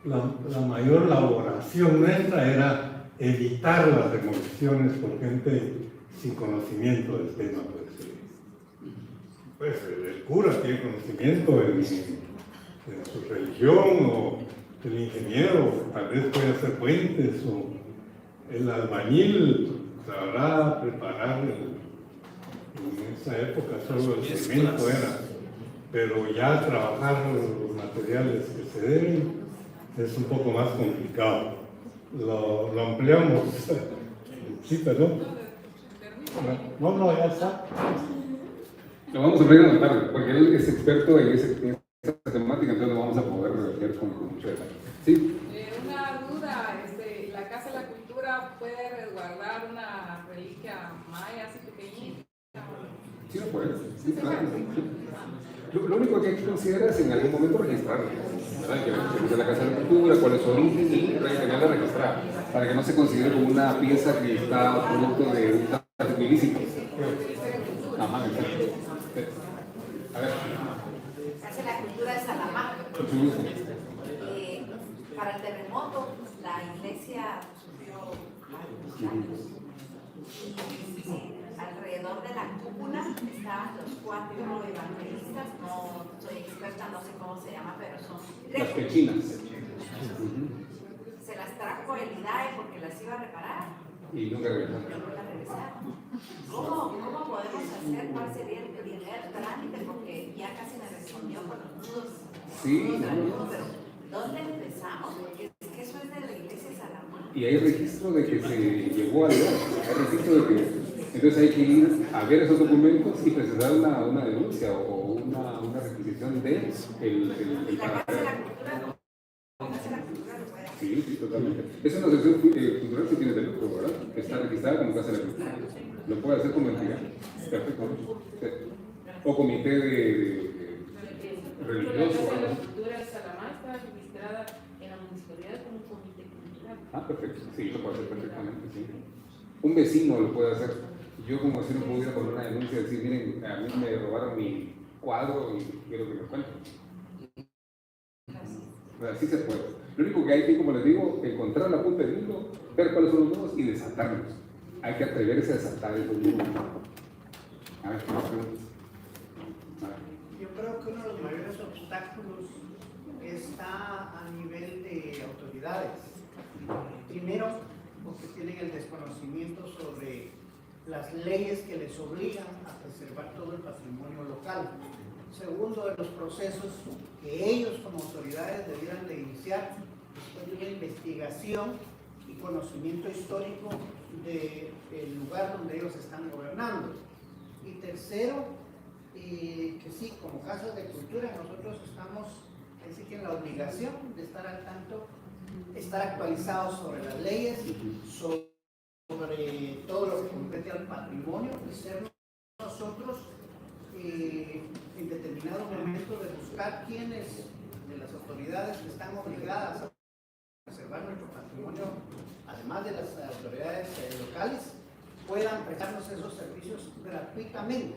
la mayor elaboración nuestra era evitar las demoliciones por gente sin conocimiento del tema. Pues el cura tiene conocimiento en su religión, o el ingeniero tal vez puede hacer puentes, o el albañil sabrá preparar en esa época solo el cemento era, pero ya trabajar los materiales que se deben es un poco más complicado. Lo ampliamos. Sí, perdón. No, ya está. Lo vamos a ver en la tarde, porque él es experto en esa temática, entonces lo vamos a poder ver con mucho detalle. Sí. Una duda, ¿la Casa de la Cultura puede resguardar una reliquia maya así pequeñita? Sí, lo puede. Sí, claro. Lo único que hay que considerar es en algún momento registrarla, ¿verdad? Que es la Casa de la Cultura, cuál es su origen y tenerla registrada, para que no se considere como una pieza que está producto de un tráfico ilícito. Ajá, exacto. A ver. Casa de la Cultura de Salamanca. Para el terremoto, la iglesia sufrió varios daños. Alrededor de la cúpula estaban los 4 evangelistas, no soy experta, no sé cómo se llama, pero son Las pechinas. Se las trajo el IDAE porque las iba a reparar. Y nunca regresaron. ¿Cómo podemos hacer? ¿Cuál sería el primer trámite? Porque ya casi me respondió con los nudos. Sí. Pero ¿dónde empezamos? Porque es que eso es de la iglesia de Salamanca. Y hay registro de que se llegó a leer, hay registro de que... Entonces hay que ir a ver esos documentos y presentar una denuncia o una requisición de el paradero. Sí, totalmente. Es una sección cultural que tiene derecho, ¿verdad? Está registrada como Casa de la Cultura. Lo puede hacer como entidad. Perfecto. Sí. O comité de religioso. La Casa de la Cultura de Salamanca está registrada en la municipalidad como un comité cultural. Ah, perfecto. Sí, lo puede hacer perfectamente, sí. Un vecino lo puede hacer. Yo como vecino puedo ir a poner una denuncia y decir, miren, a mí me robaron mi cuadro y quiero que me cuenten. Pues así se puede. Lo único que hay que, como les digo, encontrar la punta del hilo, ver cuáles son los nudos y desatarlos. Hay que atreverse a desatar esos nudos. A ver, ¿qué más preguntas? Yo creo que uno de los mayores obstáculos está a nivel de autoridades. Primero, porque tienen el desconocimiento sobre las leyes que les obligan a preservar todo el patrimonio local. Segundo, de los procesos que ellos como autoridades debieran de iniciar después de una investigación y conocimiento histórico del lugar donde ellos están gobernando. Y tercero, que sí, como Casa de Cultura, nosotros estamos así que en la obligación de estar al tanto, estar actualizados sobre las leyes, sobre todo lo que compete al patrimonio y ser nosotros en determinado momento de buscar quiénes de las autoridades que están obligadas a preservar nuestro patrimonio, además de las autoridades locales, puedan prestarnos esos servicios gratuitamente.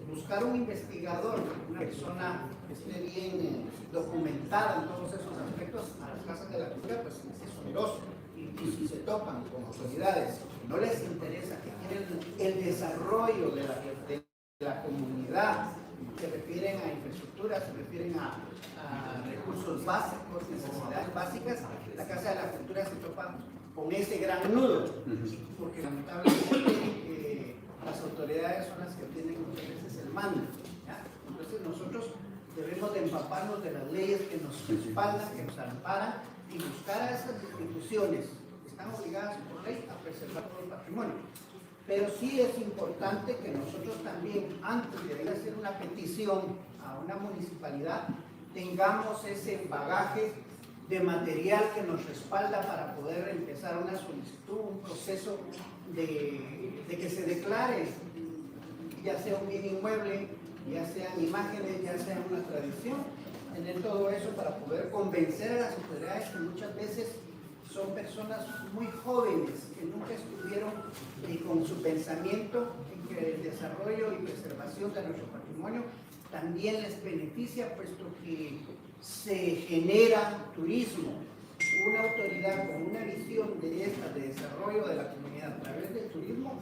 Buscar un investigador, una persona que esté bien documentada en todos esos aspectos a las casas de la cultura, pues es oneroso. Y si se topan con autoridades que no les interesa, que quieren el desarrollo de la comunidad, se refieren a infraestructura, se refieren a recursos básicos, necesidades básicas, la Casa de la Cultura se topa con ese gran nudo, porque lamentablemente las autoridades son las que tienen muchas veces el mando, ¿ya? Entonces nosotros debemos de empaparnos de las leyes que nos respaldan, que nos amparan, y buscar a esas instituciones que están obligadas por ley a preservar todo el patrimonio. Pero sí es importante que nosotros también, antes de ir a hacer una petición a una municipalidad, tengamos ese bagaje de material que nos respalda para poder empezar una solicitud, un proceso de que se declare, ya sea un bien inmueble, ya sean imágenes, ya sea una tradición, tener todo eso para poder convencer a las autoridades que muchas veces son personas muy jóvenes que nunca estuvieron con su pensamiento en que el desarrollo y preservación de nuestro patrimonio también les beneficia, puesto que se genera turismo. Una autoridad con una visión de esta, de desarrollo de la comunidad a través del turismo,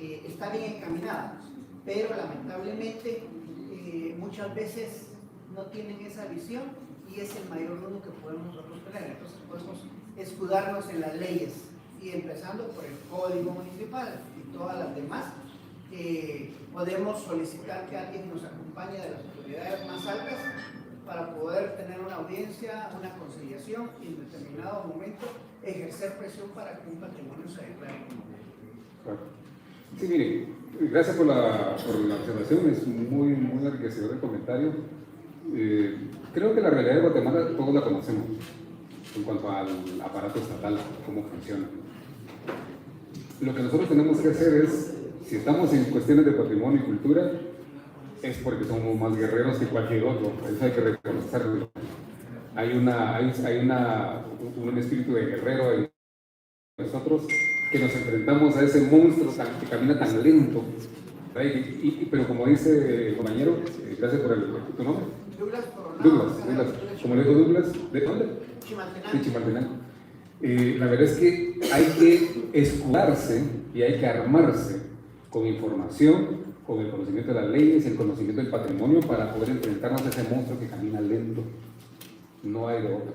está bien encaminada, pero lamentablemente muchas veces no tienen esa visión y es el mayor rumbo que podemos nosotros tener. Entonces podemos escudarnos en las leyes y empezando por el Código Municipal y todas las demás. Podemos solicitar que alguien nos acompañe de las autoridades más altas para poder tener una audiencia, una conciliación y en determinado momento ejercer presión para que un patrimonio se declare como Claro. Sí, mire, gracias por la observación, es muy enriquecedor el comentario. Creo que la realidad de Guatemala todos la conocemos en cuanto al aparato estatal, cómo funciona. Lo que nosotros tenemos que hacer es, si estamos en cuestiones de patrimonio y cultura, es porque somos más guerreros que cualquier otro, eso hay que reconocerlo. Hay un espíritu de guerrero en nosotros, que nos enfrentamos a ese monstruo que camina tan lento. Pero como dice el compañero, gracias por tu nombre. Douglas. Como le dijo Douglas, ¿de dónde? Chimaltenango. De Chimaltenango. La verdad es que hay que escudarse y hay que armarse con información, con el conocimiento de las leyes, el conocimiento del patrimonio para poder enfrentarnos a ese monstruo que camina lento. No hay de otra.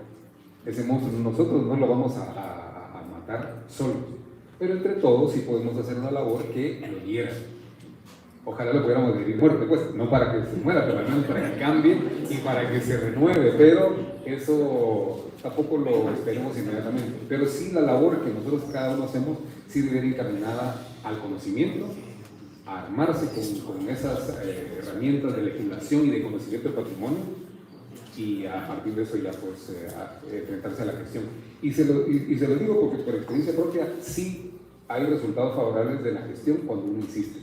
Ese monstruo nosotros no lo vamos a matar solos, pero entre todos sí podemos hacer una labor que lo hiera. Ojalá lo pudiéramos vivir muerte, pues, no para que se muera, pero al menos para que cambie y para que se renueve, pero eso tampoco lo esperemos inmediatamente. Pero sí la labor que nosotros cada uno hacemos sí debe ir encaminada al conocimiento, a armarse con esas herramientas de legislación y de conocimiento del patrimonio y a partir de eso ya pues enfrentarse a la gestión. Y se lo digo porque por experiencia propia sí hay resultados favorables de la gestión cuando uno insiste.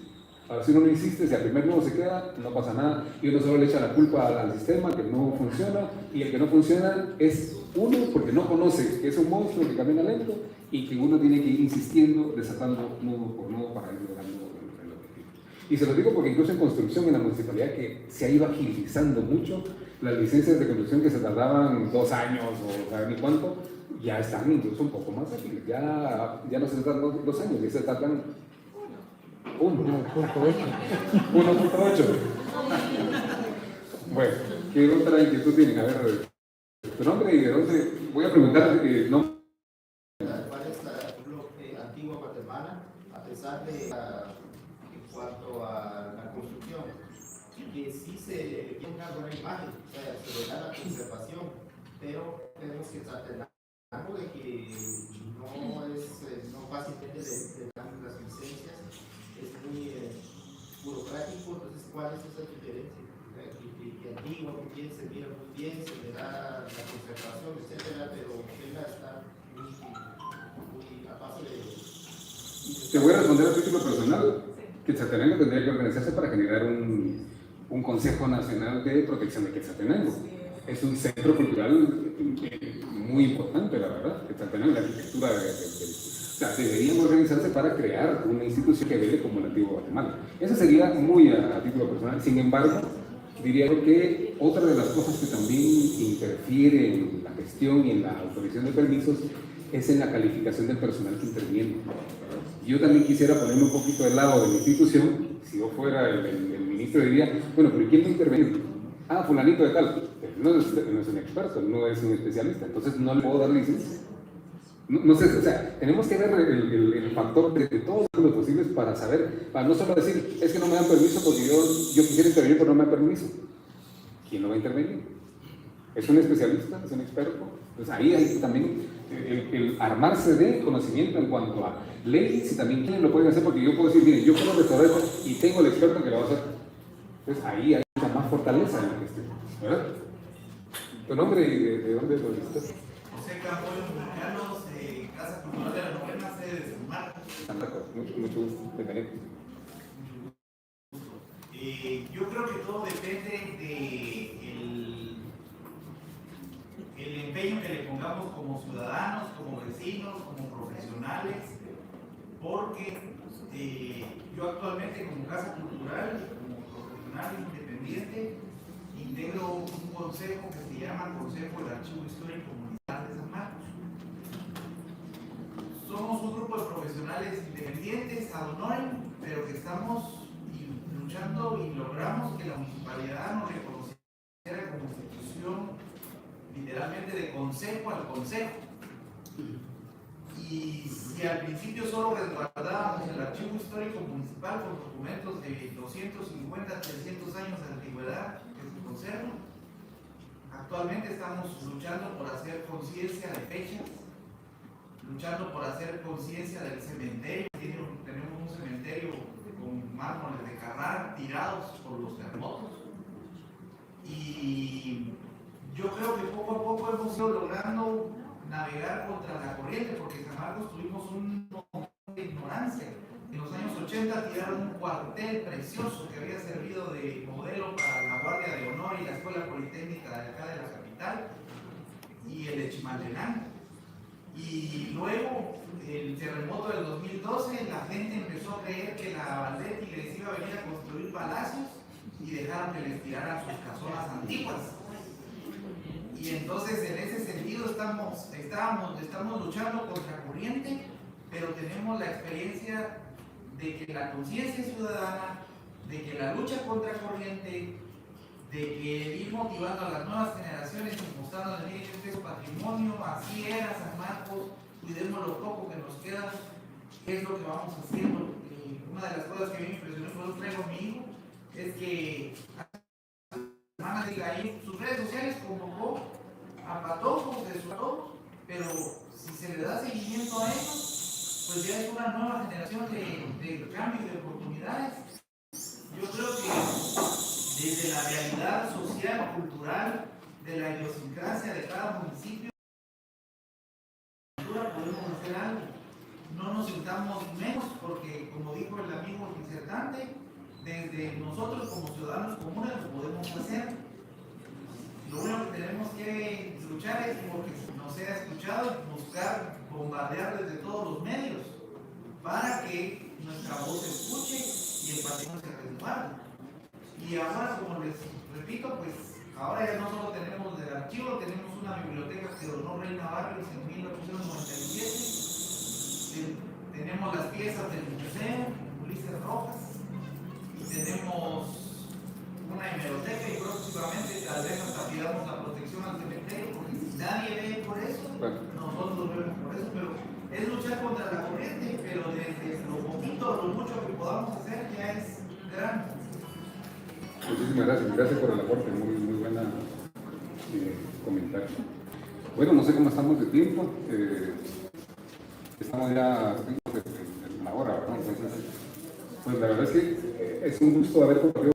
Ahora, si uno no insiste, si al primer nudo se queda, no pasa nada y uno solo le echa la culpa al sistema que no funciona, y el que no funciona es uno porque no conoce que es un monstruo que camina lento y que uno tiene que ir insistiendo, desatando nudo por nudo para ir logrando el objetivo. Y se lo digo porque incluso en construcción en la municipalidad que se ha ido agilizando mucho, las licencias de construcción que se tardaban 2 años o saber ni cuánto, ya están incluso un poco más ágiles, ya no se tardan 2 años, ya se tardan 1.8. Bueno, ¿qué otra inquietud tienen? A ver, tu nombre y de dónde. Voy a preguntar, ¿no? ¿Cuál es la antigua Guatemala, a pesar de en cuanto a la construcción? Que sí se tiene una buena imagen, o sea, se le da la conservación, pero vemos que tratando de que no es no fácilmente le dan las licencias, es muy burocrático. Entonces, ¿cuál es esa diferencia? Que antiguo, muy bien, se mira muy bien, se le da la conservación, etcétera, pero llega a estar muy a paso de. Te voy a responder a título personal. Quetzaltenango tendría que organizarse para generar un Consejo Nacional de Protección de Quetzaltenango. Es un centro cultural muy importante, la verdad. Quetzaltenango, la arquitectura o sea, deberían organizarse para crear una institución que vele como el antiguo Guatemala. Eso sería muy a título personal. Sin embargo, diría yo que otra de las cosas que también interfiere en la gestión y en la autorización de permisos es en la calificación del personal que interviene. Yo también quisiera ponerme un poquito del lado de mi institución. Si yo fuera el ministro diría, bueno, pero ¿quién va a intervenir? Ah, fulanito de tal. No es un experto, no es un especialista, entonces no le puedo dar licencia. No sé, o sea, tenemos que ver el factor de todos los posibles para saber, para no solo decir, es que no me dan permiso porque yo quisiera intervenir pero no me dan permiso. ¿Quién no va a intervenir? ¿Es un especialista? ¿Es un experto? Pues ahí hay también el armarse de conocimiento en cuanto a leyes y también quiénes lo pueden hacer, porque yo puedo decir, miren, yo puedo restaurar esto y tengo el experto que lo va a hacer. Entonces ahí hay más fortaleza en la gestión, ¿verdad? ¿Tu nombre y de dónde lo visitas? José Campoyo Mexicanos, Casa Cultural de la Novena, sede de San Marcos. San Marcos, mucho gusto, bienvenido. Yo creo que todo depende del empeño que le pongamos como ciudadanos, como vecinos, como profesionales, porque yo actualmente como Casa Cultural, como profesional independiente, integro un consejo que se llama Consejo del Archivo Histórico Municipal de San Marcos. Somos un grupo de profesionales independientes, ad honorem, pero que estamos luchando y logramos que la municipalidad nos reconociera como institución literalmente de consejo al consejo. Y si al principio solo resguardábamos el archivo histórico municipal con documentos de 250, 300 años de antigüedad que se conservan, actualmente estamos luchando por hacer conciencia de fechas, luchando por hacer conciencia del cementerio. Tenemos un cementerio con mármoles de Carrara tirados por los terremotos. Y yo creo que poco a poco hemos ido logrando navegar contra la corriente, porque en San Marcos tuvimos un momento de ignorancia. En los años 80 tiraron un cuartel precioso que había servido de modelo para la Guardia de Honor y la Escuela Politécnica de acá de la capital, y el de Chimaltenango. Y luego, el terremoto del 2012, la gente empezó a creer que la Valdetti les iba a venir a construir palacios y dejaron que les tiraran sus casonas antiguas. Y entonces, en ese sentido, estamos luchando contra corriente, pero tenemos la experiencia de que la conciencia ciudadana, de que la lucha contra corriente, de que ir motivando a las nuevas generaciones y mostrando miren, este es patrimonio, así era San Marcos, cuidemos lo poco que nos queda, qué es lo que vamos haciendo. Una de las cosas que a mí me impresionó, por eso traigo a mi hijo, es que la semana de ahí sus redes sociales convocó a patojos de su patojos, pero si se le da seguimiento a eso, pues ya es una nueva generación de cambio y de oportunidades. Yo creo que desde la realidad social, cultural, de la idiosincrasia de cada municipio, podemos hacer algo. No nos sintamos menos, porque como dijo el amigo disertante, desde nosotros como ciudadanos comunes lo podemos hacer. Lo único que tenemos que luchar es porque nos sea escuchado y buscar bombardear desde todos los medios para que nuestra voz se escuche y el patrimonio se resguarde. Y ahora, como les repito, pues ahora ya no solo tenemos del archivo, tenemos una biblioteca que donó Reina Barrios en 1897, tenemos las piezas del museo Ulises Rojas, y tenemos una hemeroteca, y próximamente tal vez hasta pidamos la protección al cementerio, porque si nadie ve por eso, nosotros vemos por eso, pero es luchar contra la corriente, pero desde lo poquito, lo mucho que podamos hacer ya es grande. Muchísimas gracias por el aporte, muy buena comentario. Bueno, no sé cómo estamos de tiempo, estamos ya en una hora, ¿verdad? Entonces, pues la verdad es que es un gusto haber compartido.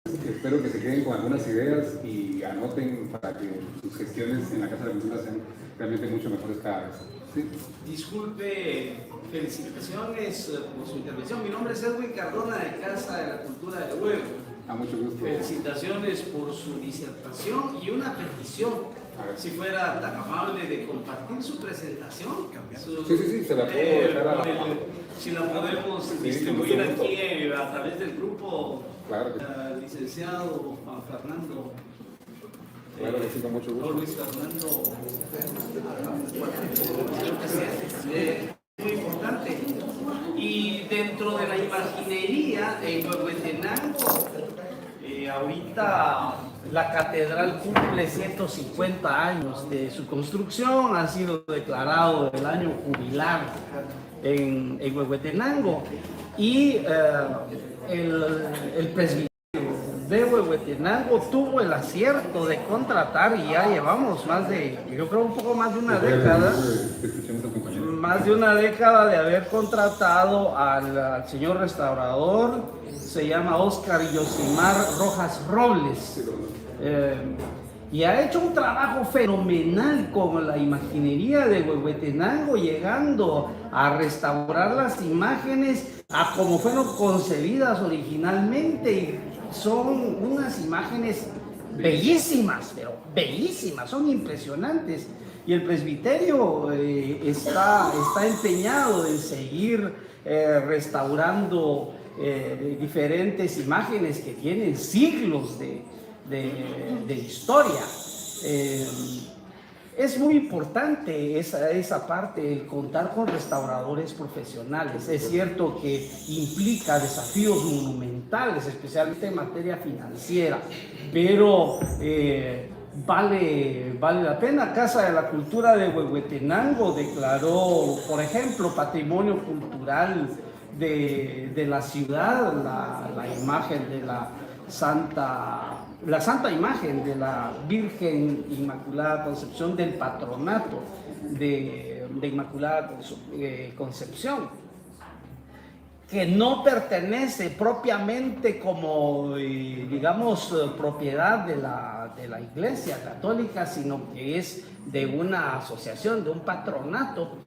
Espero que se queden con algunas ideas y anoten para que sus gestiones en la Casa de la Cultura sean realmente mucho mejores cada vez. ¿Sí? Disculpe, felicitaciones por su intervención. Mi nombre es Edwin Cardona, de Casa de la Cultura de Huevo. Mucho gusto. Felicitaciones por su disertación y una petición. Si fuera tan amable de compartir su presentación. Sí, se la puedo dejar a si la podemos distribuir aquí a través del grupo. Claro. Licenciado Juan Fernando. Claro que sí, con mucho gusto. Luis Fernando. Muy importante. Y dentro de la imaginería en Huehuetenango, ahorita la catedral cumple 150 años de su construcción, ha sido declarado el año jubilar en Huehuetenango, y el presbiterio de Huehuetenango tuvo el acierto de contratar, y ya llevamos más de, yo creo un poco más de una década, de haber contratado al señor restaurador, se llama Óscar Yosimar Rojas Robles, y ha hecho un trabajo fenomenal con la imaginería de Huehuetenango, llegando a restaurar las imágenes a como fueron concebidas originalmente, y son unas imágenes bellísimas, pero bellísimas, son impresionantes. Y el presbiterio está empeñado en seguir restaurando diferentes imágenes que tienen siglos de historia. Es muy importante esa parte, el contar con restauradores profesionales. Es cierto que implica desafíos monumentales, especialmente en materia financiera, pero vale la pena. Casa de la Cultura de Huehuetenango declaró, por ejemplo, patrimonio cultural de la ciudad, la imagen de la santa imagen de la Virgen Inmaculada Concepción, del patronato de Inmaculada Concepción, que no pertenece propiamente como, digamos, propiedad de la Iglesia Católica, sino que es de una asociación, de un patronato.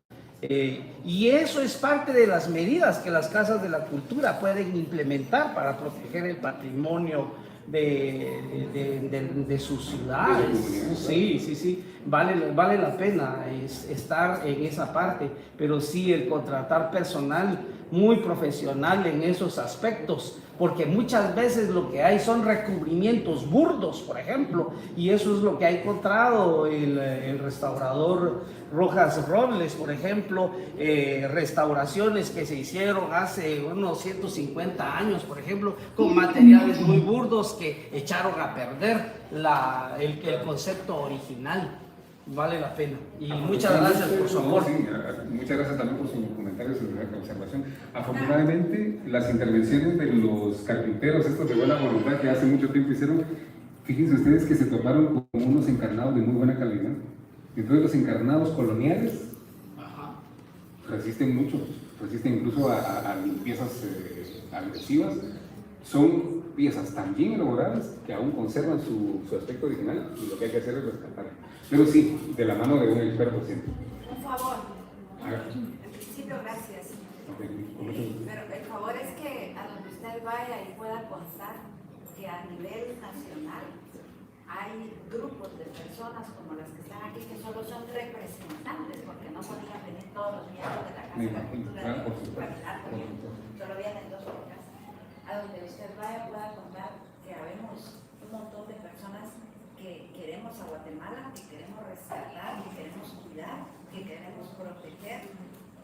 Y eso es parte de las medidas que las casas de la cultura pueden implementar para proteger el patrimonio de sus ciudades. Sí, vale la pena estar en esa parte, pero sí el contratar personal muy profesional en esos aspectos, porque muchas veces lo que hay son recubrimientos burdos, por ejemplo, y eso es lo que ha encontrado el restaurador Rojas Robles, por ejemplo, restauraciones que se hicieron hace unos 150 años, por ejemplo, con materiales muy burdos que echaron a perder el concepto original. Vale la pena. Y muchas gracias por su aporte. Sí, muchas gracias también por sus comentarios y su observación. Afortunadamente, las intervenciones de los carpinteros, estos de buena voluntad que hace mucho tiempo hicieron, fíjense ustedes que se toparon con unos encarnados de muy buena calidad. Entonces los encarnados coloniales resisten mucho, resisten incluso a limpiezas agresivas. Son piezas tan bien elaboradas que aún conservan su aspecto original, y lo que hay que hacer es rescatarlo. Pero sí, de la mano de un experto siempre. Un favor. En principio, gracias. Pero el favor es que a donde usted vaya y pueda constar que a nivel nacional hay grupos de personas como las que están aquí que solo son representantes, porque no podían venir todos los miembros de la Casa de la Cultura de caminar, solo vienen 2 por casa. A donde usted vaya pueda contar que habemos un montón de personas que queremos a Guatemala, que queremos rescatar, que queremos cuidar, que queremos proteger,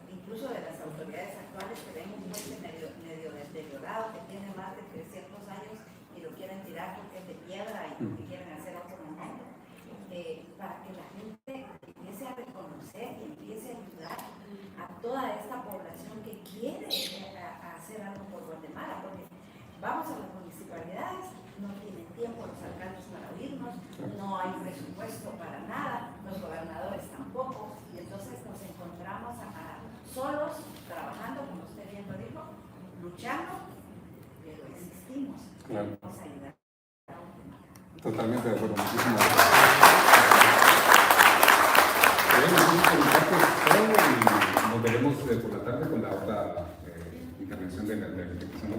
incluso de las autoridades actuales que ven un puente medio deteriorado, que tiene más de 300 años y lo quieren tirar porque es de piedra y porque quieren hacer otro momento, para que la gente empiece a reconocer y empiece a ayudar a toda esta población que quiere hacer algo por Guatemala, porque vamos a las municipalidades, no tienen tiempo los alcaldes para oírnos, no hay presupuesto para nada, los gobernadores tampoco, y entonces nos encontramos solos, trabajando, como usted bien lo dijo, luchando, pero existimos, Claro. Vamos a ayudar. Totalmente de acuerdo, muchísimas gracias. Y nos veremos por la tarde con la otra intervención de la arquitectura.